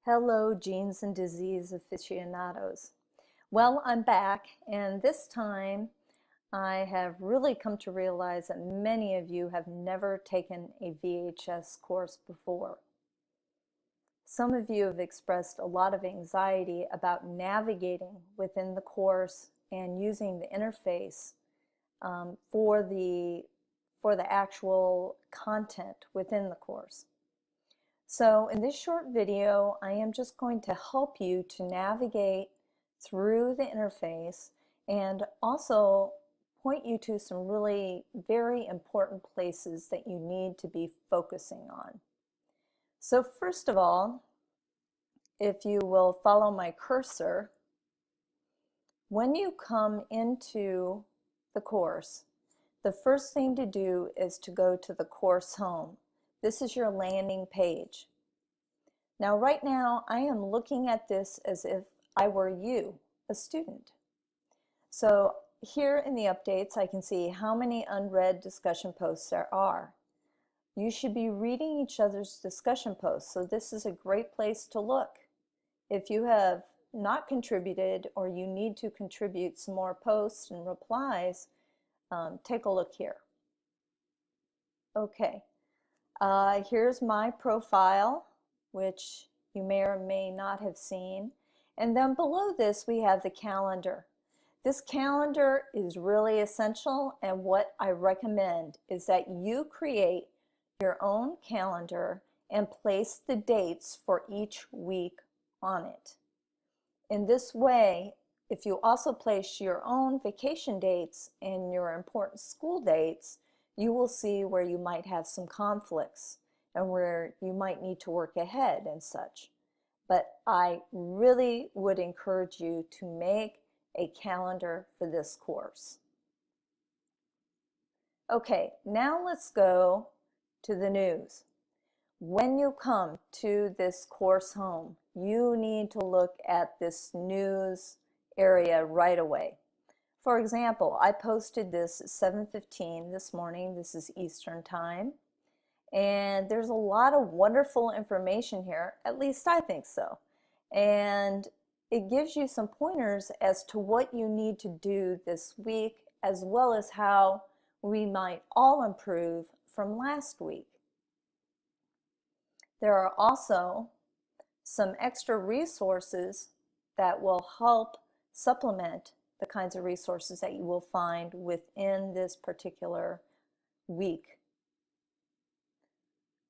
Hello, genes and disease aficionados. Well, I'm back, and this time I have really come to realize that many of you have never taken a VHS course before. Some of you have expressed a lot of anxiety about navigating within the course and using the interface for the actual content within the course. So in this short video, I am just going to help you to navigate through the interface and also point you to some really very important places that you need to be focusing on. So first of all, if you will follow my cursor, when you come into the course, the first thing to do is to go to the course home. This is your landing page. Now, right now, I am looking at this as if I were you, a student. So here in the updates, I can see how many unread discussion posts there are. You should be reading each other's discussion posts, so this is a great place to look. If you have not contributed or you need to contribute some more posts and replies, take a look here. Okay, here's my profile, which you may or may not have seen. And then below this, we have the calendar. This calendar is really essential, and what I recommend is that you create your own calendar and place the dates for each week on it. In this way, if you also place your own vacation dates and your important school dates, you will see where you might have some conflicts and where you might need to work ahead and such. But I really would encourage you to make a calendar for this course. Okay, now let's go to the news. When you come to this course home, you need to look at this news area right away. For example, I posted this at 7:15 this morning. This is Eastern Time. And there's a lot of wonderful information here, at least I think so. And it gives you some pointers as to what you need to do this week, as well as how we might all improve from last week. There are also some extra resources that will help supplement the kinds of resources that you will find within this particular week.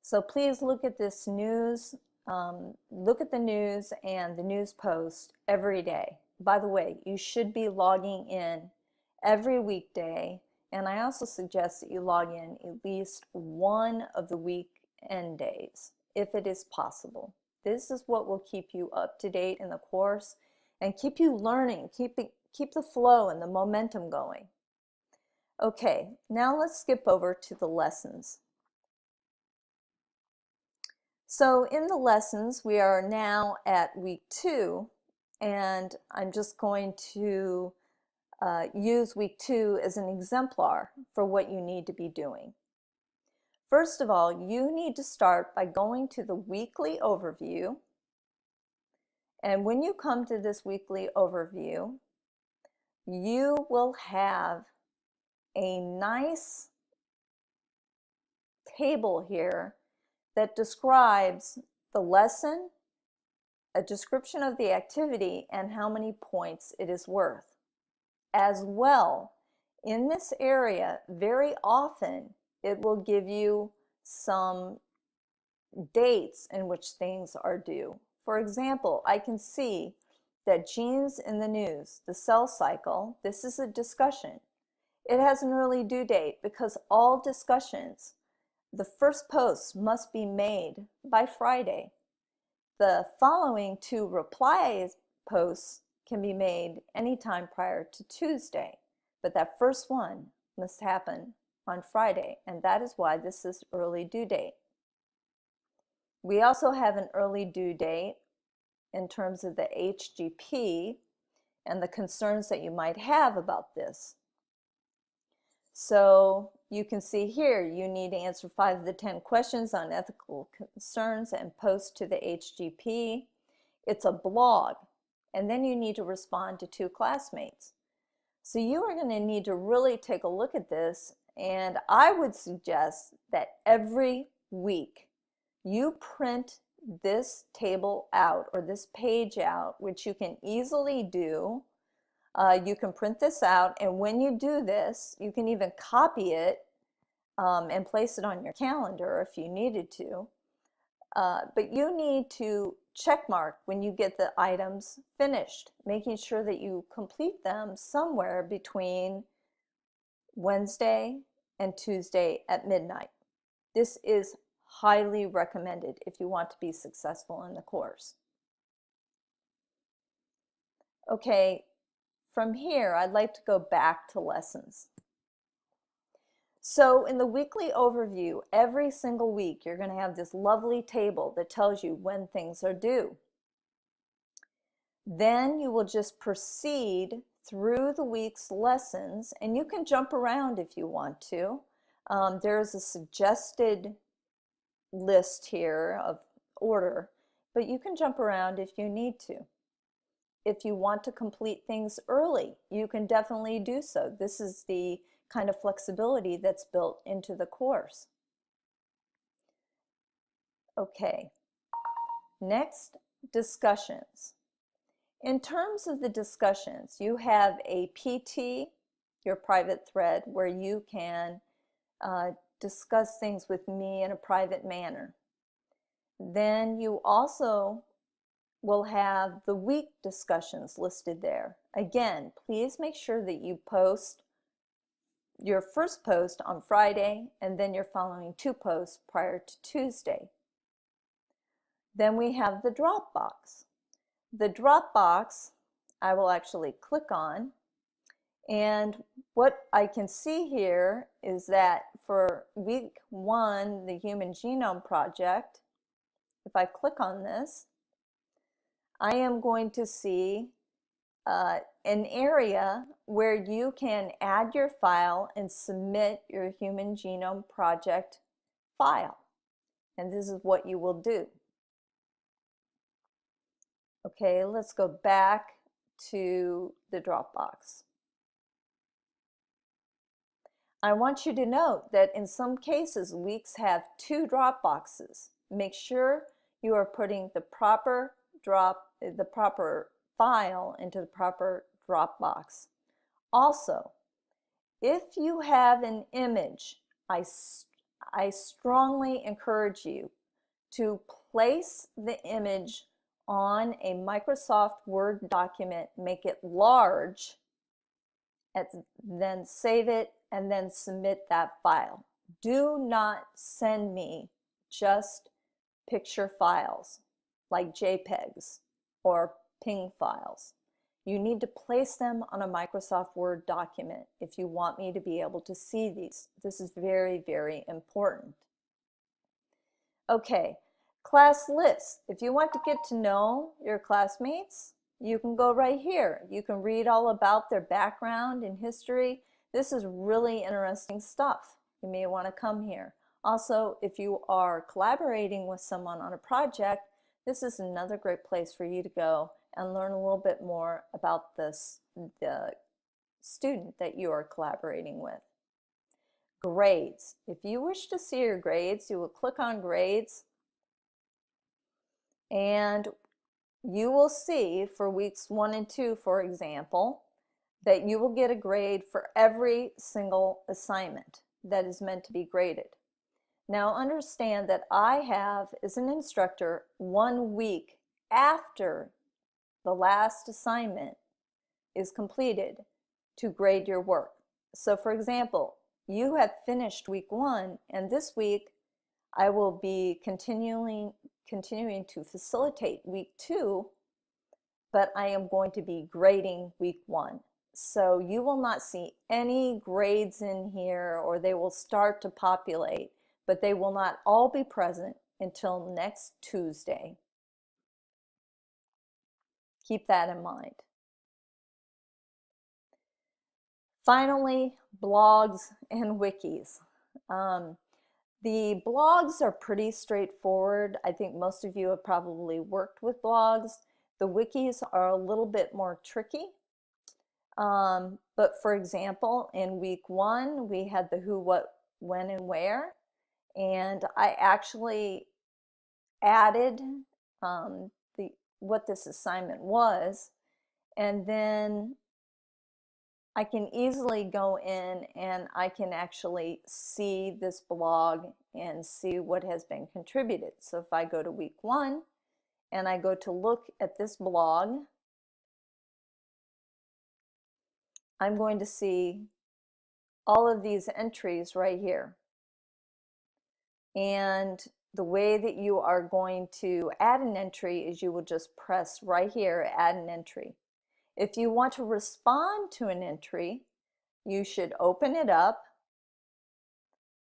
So please look at this news, look at the news and the news post every day. By the way, you should be logging in every weekday, and I also suggest that you log in at least one of the weekend days, if it is possible. This is what will keep you up to date in the course and keep you learning, keep the flow and the momentum going. Okay, now let's skip over to the lessons. So in the lessons, we are now at week 2, and I'm just going to use week 2 as an exemplar for what you need to be doing. First of all, you need to start by going to the weekly overview. And when you come to this weekly overview, you will have a nice table here that describes the lesson, a description of the activity, and how many points it is worth. As well, in this area, very often it will give you some dates in which things are due. For example, I can see that genes in the news, the cell cycle, this is a discussion. It has an early due date because all discussions, the first post must be made by Friday. The following 2 reply posts can be made anytime prior to Tuesday, but that first one must happen on Friday, and that is why this is early due date. We also have an early due date in terms of the HGP and the concerns that you might have about this. So you can see here, you need to answer 5 of the 10 questions on ethical concerns and post to the HGP. It's a blog. And then you need to respond to 2 classmates. So you are going to need to really take a look at this, and I would suggest that every week you print this table out or this page out, which you can easily do. You can print this out, and when you do this, you can even copy it and place it on your calendar if you needed to. But you need to check mark when you get the items finished, making sure that you complete them somewhere between Wednesday and Tuesday at midnight. This is highly recommended if you want to be successful in the course. Okay, from here, I'd like to go back to lessons. So in the weekly overview, every single week, you're going to have this lovely table that tells you when things are due. Then you will just proceed through the week's lessons, and you can jump around if you want to. There's a suggested list here of order, but you can jump around if you need to. If you want to complete things early, you can definitely do so. This is the kind of flexibility that's built into the course. Okay, next, discussions. In terms of the discussions, you have a PT, your private thread, where you can discuss things with me in a private manner. Then you also will have the week discussions listed there. Again, please make sure that you post your first post on Friday and then your following 2 posts prior to Tuesday. Then we have the Dropbox. The Dropbox I will actually click on, and what I can see here is that for week 1, the Human Genome Project, if I click on this, I am going to see an area where you can add your file and submit your Human Genome Project file. And this is what you will do. Okay, let's go back to the Dropbox. I want you to note that in some cases, weeks have 2 Dropboxes. Make sure you are putting the proper file into the proper Dropbox. Also, if you have an image, I strongly encourage you to place the image on a Microsoft Word document, make it large, and then save it and then submit that file. Do not send me just picture files like JPEGs or PNG files. You need to place them on a Microsoft Word document if you want me to be able to see these. This is very, very important. Okay, class list. If you want to get to know your classmates, you can go right here. You can read all about their background and history. This is really interesting stuff. You may want to come here. Also, if you are collaborating with someone on a project, this is another great place for you to go and learn a little bit more about the student that you are collaborating with. Grades. If you wish to see your grades, you will click on grades, and you will see for weeks 1 and 2, for example, that you will get a grade for every single assignment that is meant to be graded. Now understand that I have, as an instructor, 1 week after the last assignment is completed to grade your work. So for example, you have finished week 1, and this week I will be continuing to facilitate week 2, but I am going to be grading week 1. So you will not see any grades in here, or they will start to populate, but they will not all be present until next Tuesday. Keep that in mind. Finally, blogs and wikis. The blogs are pretty straightforward. I think most of you have probably worked with blogs. The wikis are a little bit more tricky. But for example, in week 1, we had the who, what, when, and where. And I actually added what this assignment was. And then I can easily go in and I can actually see this blog and see what has been contributed. So if I go to week 1 and I go to look at this blog, I'm going to see all of these entries right here. And the way that you are going to add an entry is you will just press right here, add an entry. If you want to respond to an entry, you should open it up,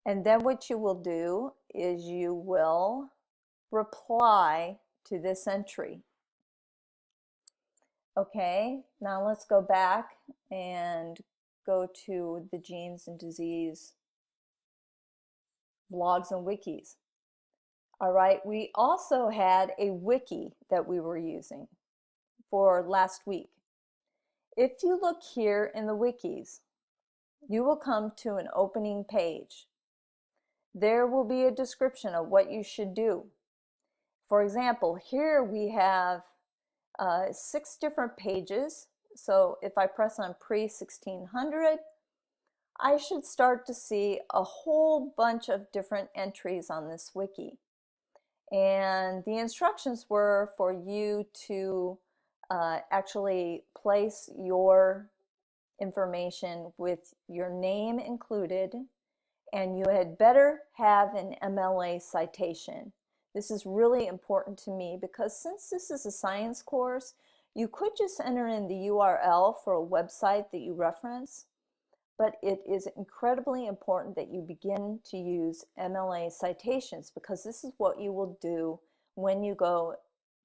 and then what you will do is you will reply to this entry. Okay, now let's go back and go to the Genes and Disease blogs and wikis. All right, we also had a wiki that we were using for last week. If you look here in the wikis, you will come to an opening page. There will be a description of what you should do. For example, here we have 6 different pages. So if I press on pre-1600, I should start to see a whole bunch of different entries on this wiki. And the instructions were for you to actually place your information with your name included, and you had better have an MLA citation. This is really important to me because since this is a science course, you could just enter in the URL for a website that you reference, but it is incredibly important that you begin to use MLA citations because this is what you will do when you go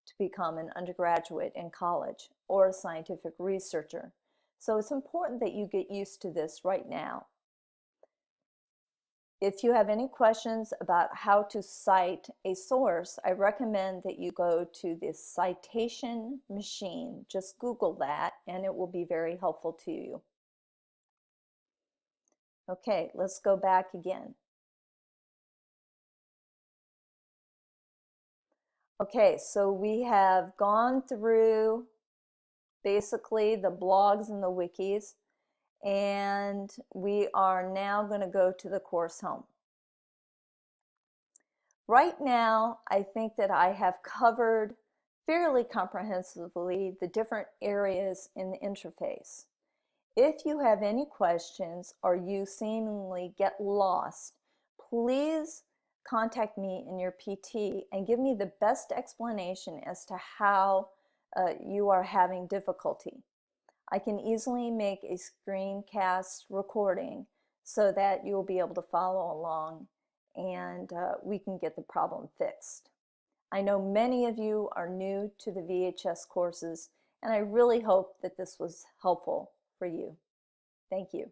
to become an undergraduate in college or a scientific researcher. So it's important that you get used to this right now. If you have any questions about how to cite a source, I recommend that you go to the citation machine. Just Google that and it will be very helpful to you. Okay, let's go back again. Okay, so we have gone through basically the blogs and the wikis, and we are now going to go to the course home. Right now, I think that I have covered fairly comprehensively the different areas in the interface. If you have any questions or you seemingly get lost, please contact me in your PT and give me the best explanation as to how you are having difficulty. I can easily make a screencast recording so that you'll be able to follow along and we can get the problem fixed. I know many of you are new to the VHS courses, and I really hope that this was helpful for you. Thank you.